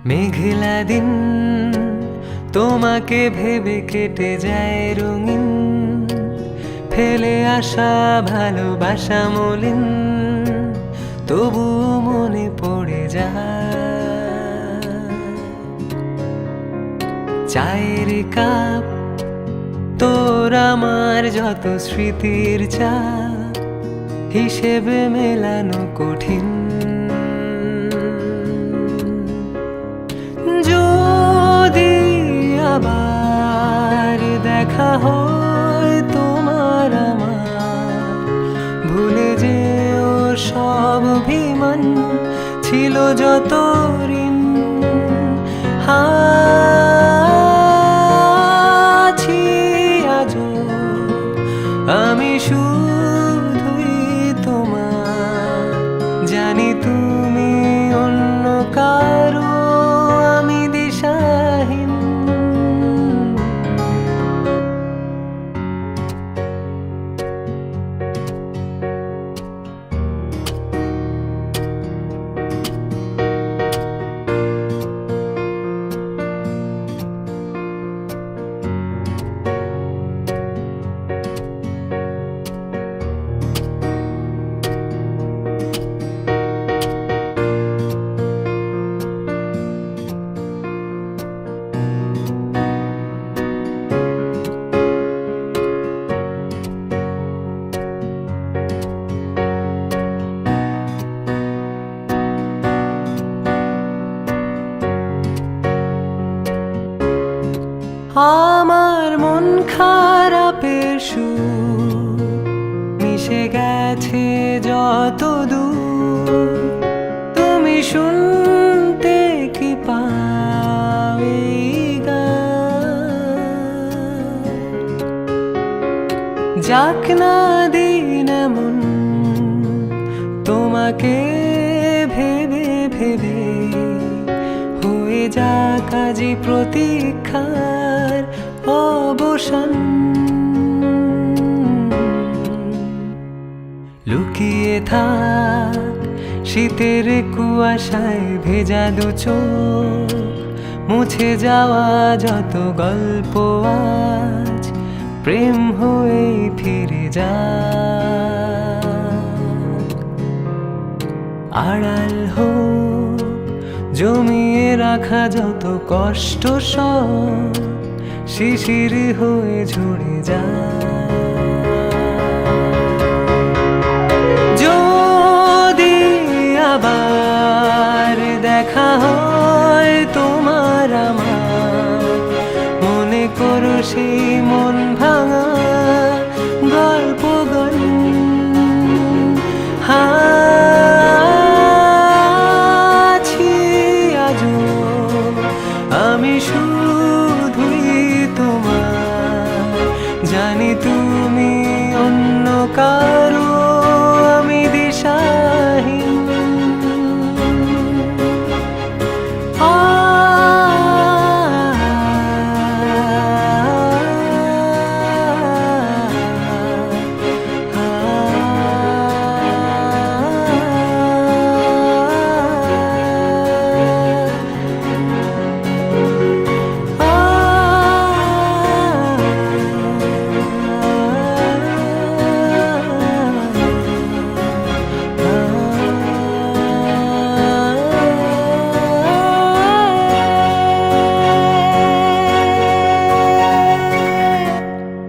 মেঘলা দিন তোমাকে ভেবে কেটে যায় রঙিন, ফেলে আসা ভালোবাসা মলিন, তবু মনে পড়ে যায়। চায়ের কাপ তোর আমার যত স্মৃতির চা, হিসেবে মেলানো কঠিন। যদি আবার দেখা হয় তোমার আমার, ভুলে যেও সব অভিমান, ছিল যত ঋণ। আছি আজও আমি শুধুই তোমার, জানি তুমি অন্য কারো, আমি দিশাহীন। আমার মন খারাপের সুর মিশে গেছে যত দূর, তুমি শুনতে কি পাও এই গান? যাক না দিন এমন তোমাকে ভেবে ভেবে, হয়ে যাক আজি প্রতীক্ষার অবসান। লুকিয়ে থাক শীতের কুয়াশায় ভেজা দু চোখ, মুছে যাওয়া যত গল্প আজ প্রেম হয়ে ফিরে যাক। আড়াল হোক জমিয়ে রাখা যত কষ্ট, সব শিশির হয়ে ঝরে যায়। যদি আবার দেখা হয় তোমার আমার, মনে করো সেই মন ভাঙা গল্প গান। আমি শুধুই তোমার, জানি তুমি অন্য কারো।